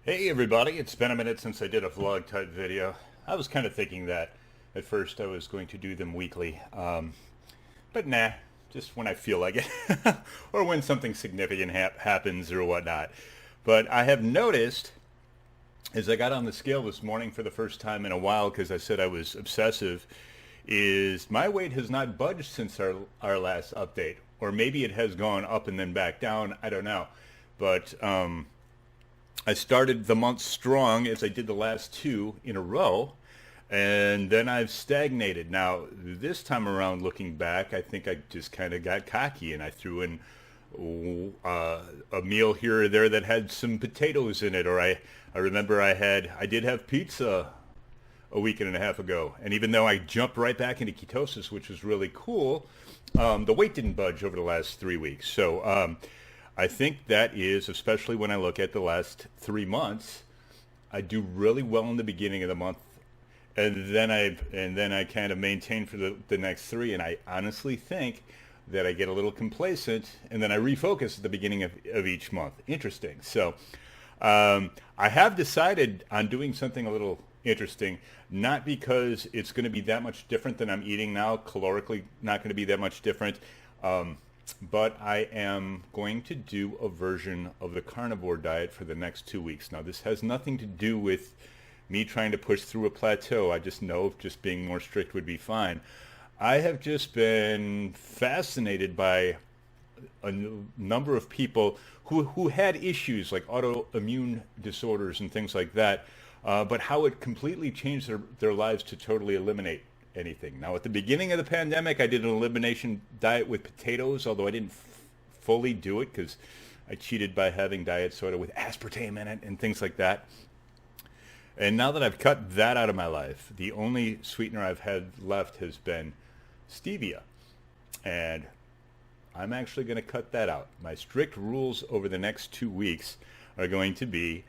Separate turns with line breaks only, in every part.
Hey everybody, it's been a minute since I did a vlog type video. I was kind of thinking that at first I was going to do them weekly, but nah, just when I feel like it or when something significant happens or whatnot. But I have noticed as I got on the scale this morning for the first time in a while because I said I was obsessive, is my weight has not budged since our last update. Or maybe it has gone up and then back down, I don't know. But I started the month strong as I did the last two in a row, and then I've stagnated. Now, this time around, looking back, I think I just kind of got cocky and I threw in a meal here or there that had some potatoes in it, or I remember I did have pizza a week and a half ago, and even though I jumped right back into ketosis, which was really cool, the weight didn't budge over the last 3 weeks. So I think that is, especially when I look at the last 3 months, I do really well in the beginning of the month, and then I kind of maintain for the next three, and I honestly think that I get a little complacent, and then I refocus at the beginning of each month. Interesting. So I have decided on doing something a little interesting, not because it's going to be that much different than I'm eating now, calorically not going to be that much different, but I am going to do a version of the carnivore diet for the next 2 weeks. Now, this has nothing to do with me trying to push through a plateau. I just know just being more strict would be fine. I have just been fascinated by a number of people who had issues like autoimmune disorders and things like that, but how it completely changed their lives to totally eliminate anything. Now, at the beginning of the pandemic, I did an elimination diet with potatoes, although I didn't fully do it because I cheated by having diet soda with aspartame in it and things like that. And now that I've cut that out of my life, the only sweetener I've had left has been stevia. And I'm actually going to cut that out. My strict rules over the next 2 weeks are going to be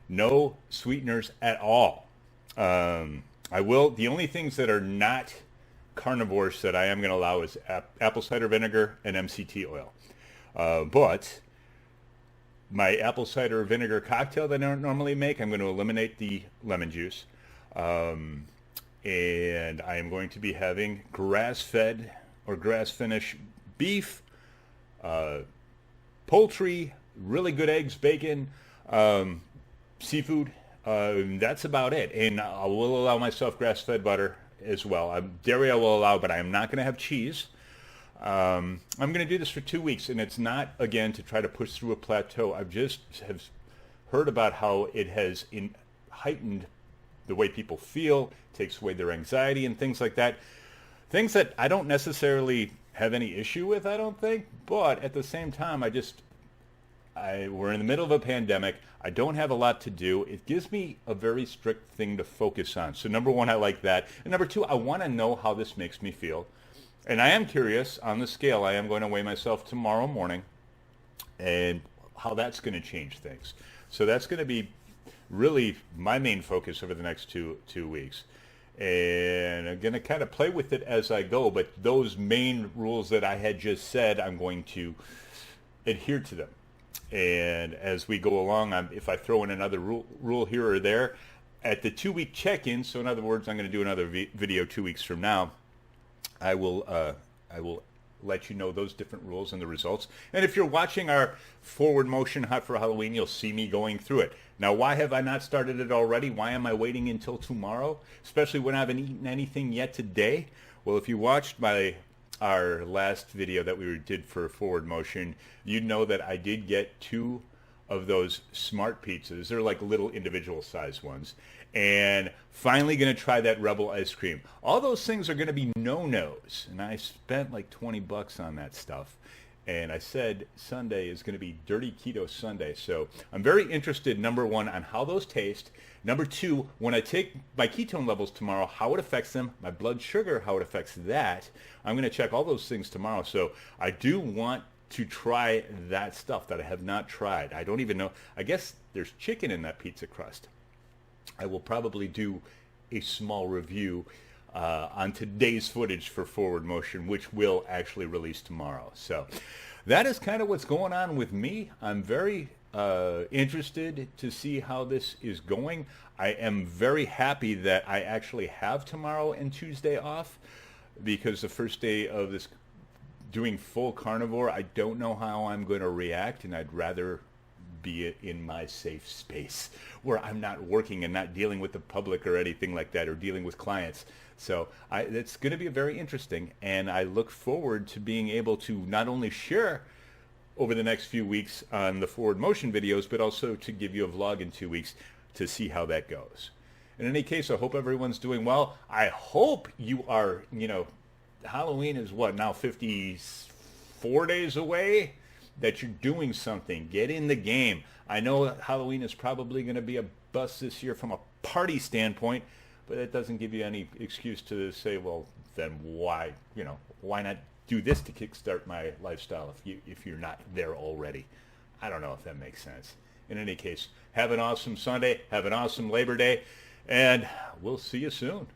no sweeteners at all. The only things that are not carnivores that I am going to allow is apple cider vinegar and MCT oil. But my apple cider vinegar cocktail that I don't normally make, I'm going to eliminate the lemon juice. And I am going to be having grass-fed or grass-finished beef, poultry, really good eggs, bacon, seafood. That's about it. And I will allow myself grass-fed butter as well. Dairy I will allow, but I am not going to have cheese. I'm going to do this for 2 weeks, and it's not, again, to try to push through a plateau. I've just have heard about how it has heightened the way people feel, takes away their anxiety and things like that. Things that I don't necessarily have any issue with, I don't think, but at the same time, we're in the middle of a pandemic. I don't have a lot to do. It gives me a very strict thing to focus on. So number one, I like that. And number two, I want to know how this makes me feel. And I am curious on the scale. I am going to weigh myself tomorrow morning and how that's going to change things. So that's going to be really my main focus over the next two weeks. And I'm going to kind of play with it as I go. But those main rules that I had just said, I'm going to adhere to them. And as we go along, if I throw in another rule here or there, at the 2 week check-in, so in other words, I'm going to do another video 2 weeks from now, I will let you know those different rules and the results. And if you're watching our forward motion Hot for Halloween, you'll see me going through it. Now, why have I not started it already? Why am I waiting until tomorrow, especially when I haven't eaten anything yet today? Well, if you watched our last video that we did for forward motion, you'd know that I did get 2 of those smart pizzas. They're like little individual size ones. And finally going to try that Rebel ice cream. All those things are going to be no-nos. And I spent like $20 on that stuff. And I said Sunday is going to be Dirty Keto Sunday. So I'm very interested, number one, on how those taste. Number two, when I take my ketone levels tomorrow, how it affects them. My blood sugar, how it affects that. I'm going to check all those things tomorrow. So I do want to try that stuff that I have not tried. I don't even know. I guess there's chicken in that pizza crust. I will probably do a small review on today's footage for Forward Motion, which will actually release tomorrow. So that is kind of what's going on with me. I'm very interested to see how this is going. I am very happy that I actually have tomorrow and Tuesday off, because the first day of this doing full carnivore, I don't know how I'm going to react, and I'd rather be in my safe space where I'm not working and not dealing with the public or anything like that, or dealing with clients. So it's going to be very interesting, and I look forward to being able to not only share over the next few weeks on the forward motion videos, but also to give you a vlog in 2 weeks to see how that goes. In any case, I hope everyone's doing well. I hope you are, Halloween is what, now 54 days away? That you're doing something. Get in the game. I know Halloween is probably going to be a bust this year from a party standpoint, but it doesn't give you any excuse to say, well, then why not do this to kickstart my lifestyle if you're not there already? I don't know if that makes sense. In any case, have an awesome Sunday, have an awesome Labor Day, and we'll see you soon.